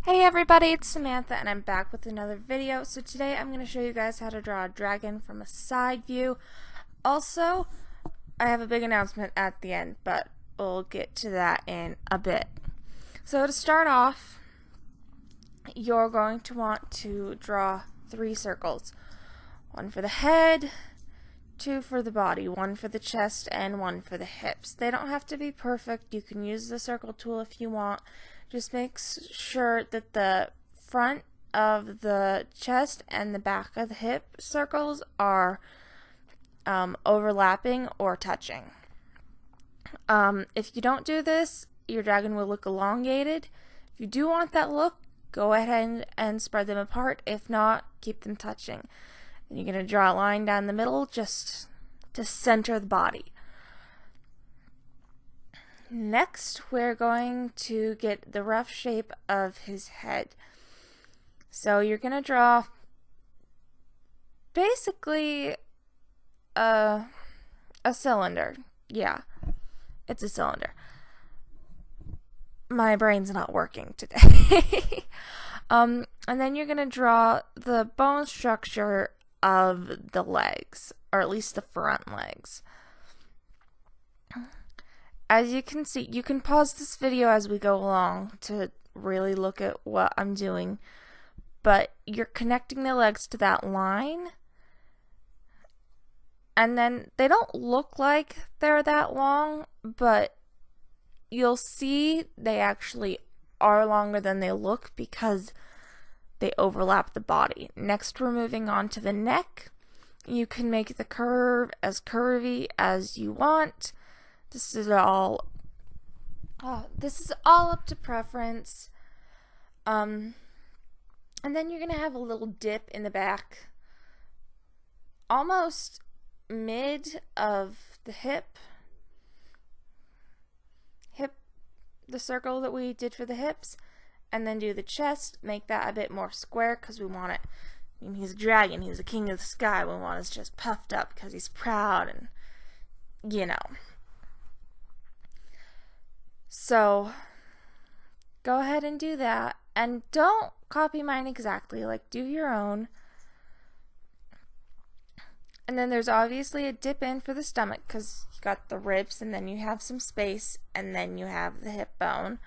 Hey everybody, it's Samantha and I'm back with another video. So today I'm going to show you guys how to draw a dragon from a side view. Also, I have a big announcement at the end, but we'll get to that in a bit. So to start off, you're going to want to draw 3 circles. One for the head, 2 for the body, 1 for the chest, and 1 for the hips. They don't have to be perfect. You can use the circle tool if you want. Just make sure that the front of the chest and the back of the hip circles are overlapping or touching. If you don't do this, your dragon will look elongated. If you do want that look, go ahead and spread them apart. If not, keep them touching. And you're going to draw a line down the middle just to center the body. Next, we're going to get the rough shape of his head. So you're going to draw basically a cylinder. Yeah, it's a cylinder. My brain's not working today. And then you're going to draw the bone structure of the legs, or at least the front legs. As you can see, you can pause this video as we go along to really look at what I'm doing, but you're connecting the legs to that line, and then they don't look like they're that long, but you'll see they actually are longer than they look because they overlap the body. Next, we're moving on to the neck. You can make the curve as curvy as you want. This is all up to preference. And then you're gonna have a little dip in the back, almost mid of the hip, the circle that we did for the hips, and then do the chest. Make that a bit more square because we want it. I mean, he's a dragon. He's the king of the sky. We want his chest puffed up because he's proud and, you know. So, go ahead and do that. And don't copy mine exactly. Like, do your own. And then there's obviously a dip in for the stomach because you got the ribs and then you have some space and then you have the hip bone.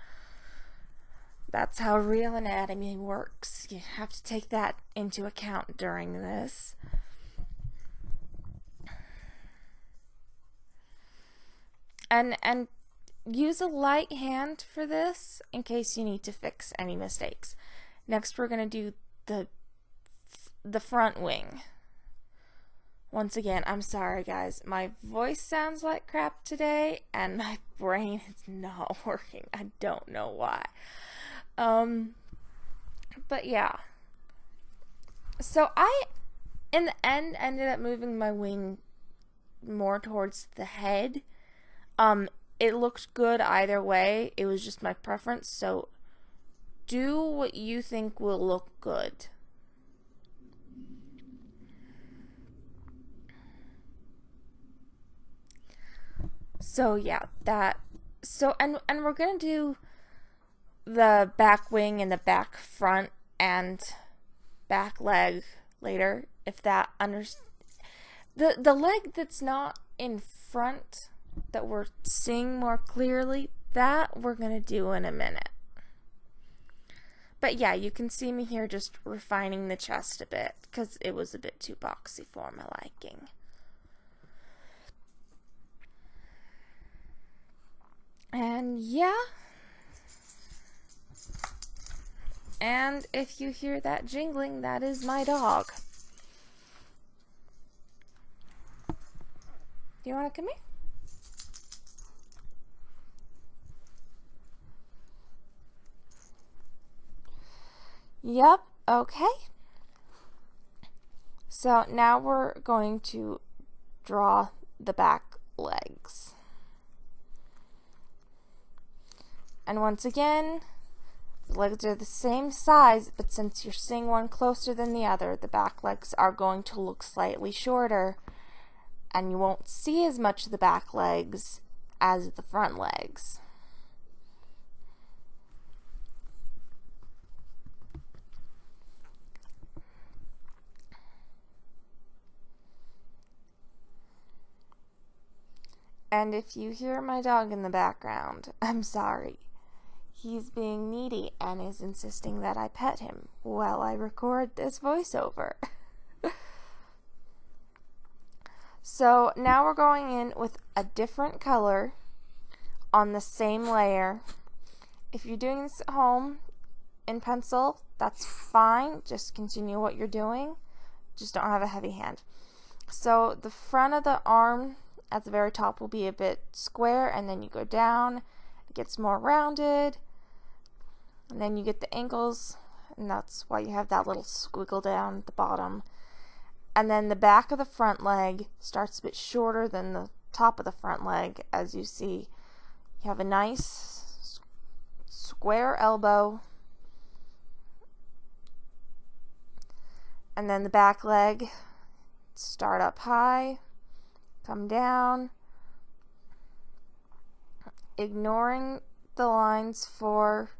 That's how real anatomy works. You have to take that into account during this. And use a light hand for this in case you need to fix any mistakes. Next, we're going to do the front wing. Once again, I'm sorry guys, my voice sounds like crap today and my brain is not working. I don't know why. But yeah. So I, in the end, ended up moving my wing more towards the head. It looked good either way. It was just my preference. So do what you think will look good. So yeah, and we're going to do the back wing and the back front and back leg later, if that the leg that's not in front that we're seeing more clearly, that we're gonna do in a minute. But yeah, you can see me here just refining the chest a bit because it was a bit too boxy for my liking. And yeah, and if you hear that jingling, that is my dog. Do you want to come here? Yep, okay. So now we're going to draw the back legs. And once again, the legs are the same size, but since you're seeing one closer than the other, the back legs are going to look slightly shorter, and you won't see as much of the back legs as the front legs. And if you hear my dog in the background, I'm sorry. He's being needy and is insisting that I pet him while I record this voiceover. So now we're going in with a different color on the same layer. If you're doing this at home in pencil, that's fine. Just continue what you're doing. Just don't have a heavy hand. So the front of the arm at the very top will be a bit square, and then you go down, it gets more rounded, and then you get the ankles, and that's why you have that little squiggle down at the bottom. And then the back of the front leg starts a bit shorter than the top of the front leg. As you see, you have a nice square elbow, and then the back leg start up high, come down, ignoring the lines for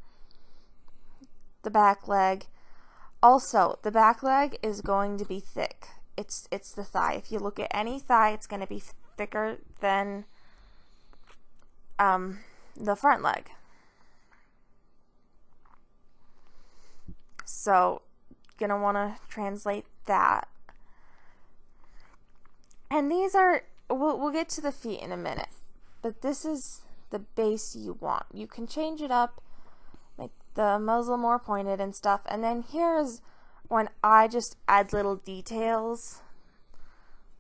the back leg. Also, the back leg is going to be thick. It's the thigh. If you look at any thigh, it's going to be thicker than the front leg. So, you're going to want to translate that. And these are, we'll get to the feet in a minute, but this is the base you want. You can change it up, make the muzzle more pointed and stuff, and then here's when I just add little details,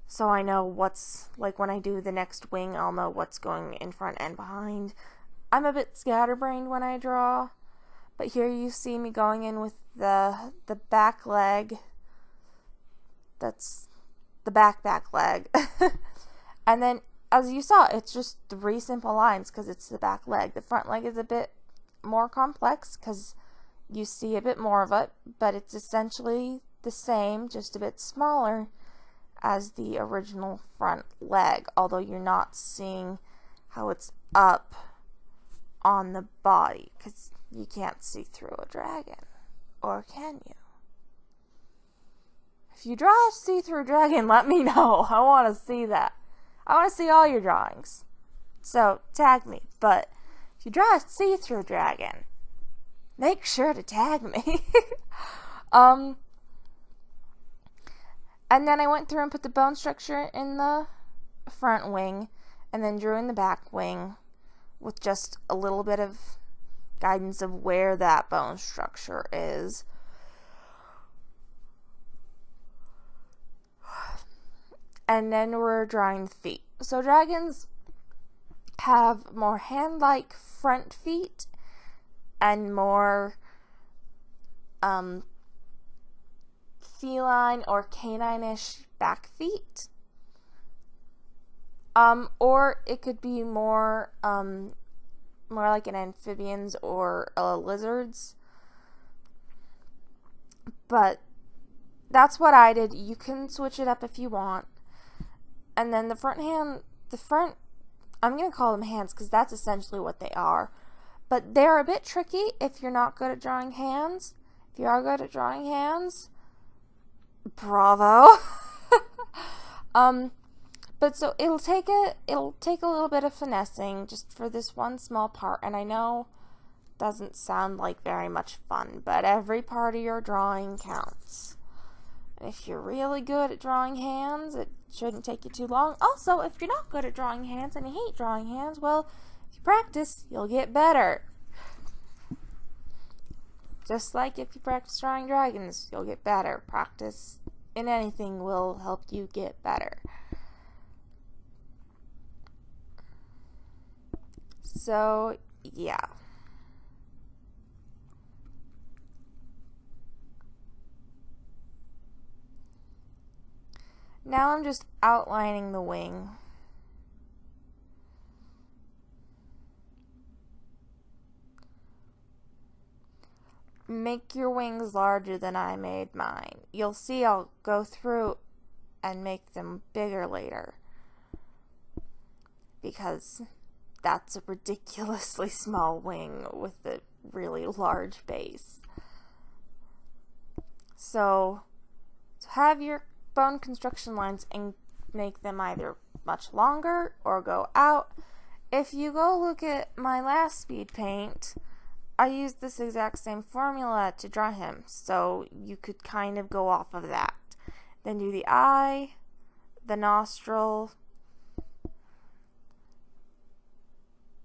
so I know what's, like when I do the next wing, I'll know what's going in front and behind. I'm a bit scatterbrained when I draw, but here you see me going in with the back leg. That's the back leg. And then, as you saw, it's just 3 simple lines because it's the back leg. The front leg is a bit more complex because you see a bit more of it, but it's essentially the same, just a bit smaller as the original front leg, although you're not seeing how it's up on the body because you can't see through a dragon. Or can you? If you draw a see-through dragon, let me know. I want to see that. I want to see all your drawings. So, tag me. But if you draw a see-through dragon, make sure to tag me. And then I went through and put the bone structure in the front wing, and then drew in the back wing with just a little bit of guidance of where that bone structure is. And then we're drawing the feet. So dragons have more hand-like front feet and more feline or canine-ish back feet. Or it could be more like an amphibian's or a lizard's. But that's what I did. You can switch it up if you want. And then the front, I'm going to call them hands because that's essentially what they are. But they're a bit tricky if you're not good at drawing hands. If you are good at drawing hands, bravo. But so it'll take a little bit of finessing just for this one small part. And I know it doesn't sound like very much fun, but every part of your drawing counts. And if you're really good at drawing hands, it shouldn't take you too long. Also, if you're not good at drawing hands and you hate drawing hands, well, if you practice, you'll get better. Just like if you practice drawing dragons, you'll get better. Practice in anything will help you get better. So, yeah. Now I'm just outlining the wing. Make your wings larger than I made mine. You'll see I'll go through and make them bigger later, because that's a ridiculously small wing with a really large base. So have your bone construction lines and make them either much longer or go out. If you go look at my last speed paint, I used this exact same formula to draw him, so you could kind of go off of that. Then do the eye, the nostril.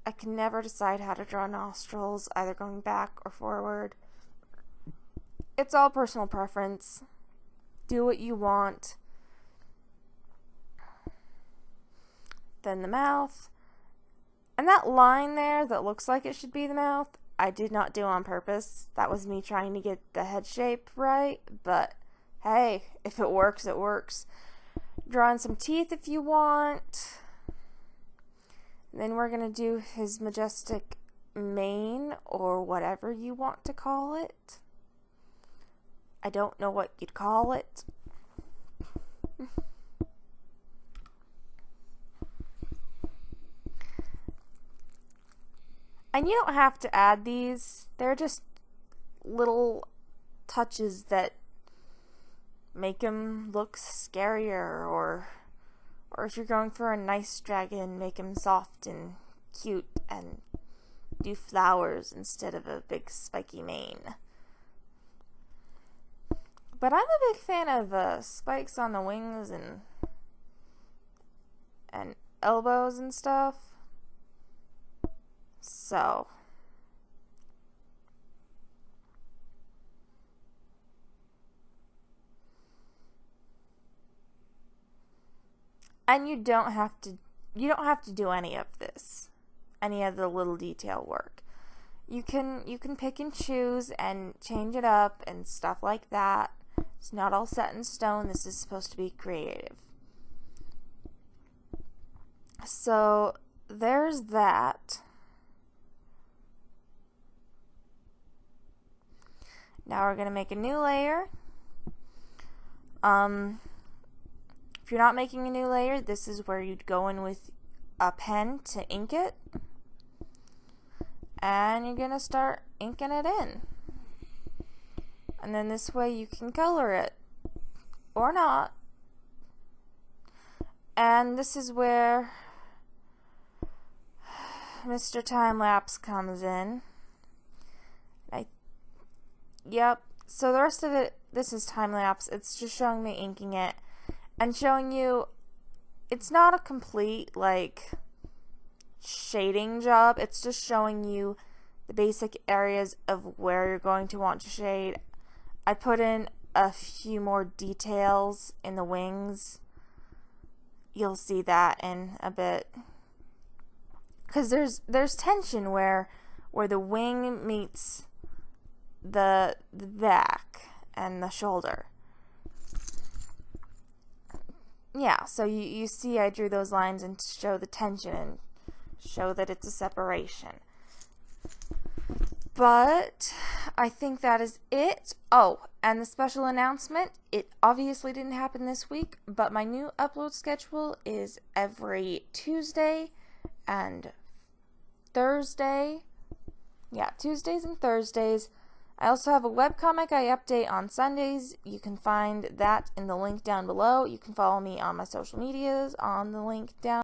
I can never decide how to draw nostrils, either going back or forward. It's all personal preference. Do what you want. Then the mouth. And that line there that looks like it should be the mouth, I did not do on purpose. That was me trying to get the head shape right, but hey, if it works, it works. Draw in some teeth if you want. Then we're going to do his majestic mane, or whatever you want to call it. I don't know what you'd call it. And you don't have to add these. They're just little touches that make him look scarier, or if you're going for a nice dragon, make him soft and cute and do flowers instead of a big spiky mane. But I'm a big fan of spikes on the wings and elbows and stuff. So and you don't have to do any of this, any of the little detail work. You can pick and choose and change it up and stuff like that. It's not all set in stone. This is supposed to be creative. So there's that. Now we're going to make a new layer. If you're not making a new layer, this is where you'd go in with a pen to ink it. And you're going to start inking it in. And then this way you can color it. Or not. And this is where Mr. Time-Lapse comes in. Yep. So the rest of it, this is time-lapse. It's just showing me inking it and showing you it's not a complete like shading job. It's just showing you the basic areas of where you're going to want to shade. I put in a few more details in the wings. You'll see that in a bit. Because there's tension where the wing meets the back and the shoulder. Yeah, so you see I drew those lines and show the tension and show that it's a separation. But I think that is it. Oh, and the special announcement, it obviously didn't happen this week, but my new upload schedule is every Tuesday and Thursday. Yeah, Tuesdays and Thursdays. I also have a webcomic I update on Sundays. You can find that in the link down below. You can follow me on my social medias on the link down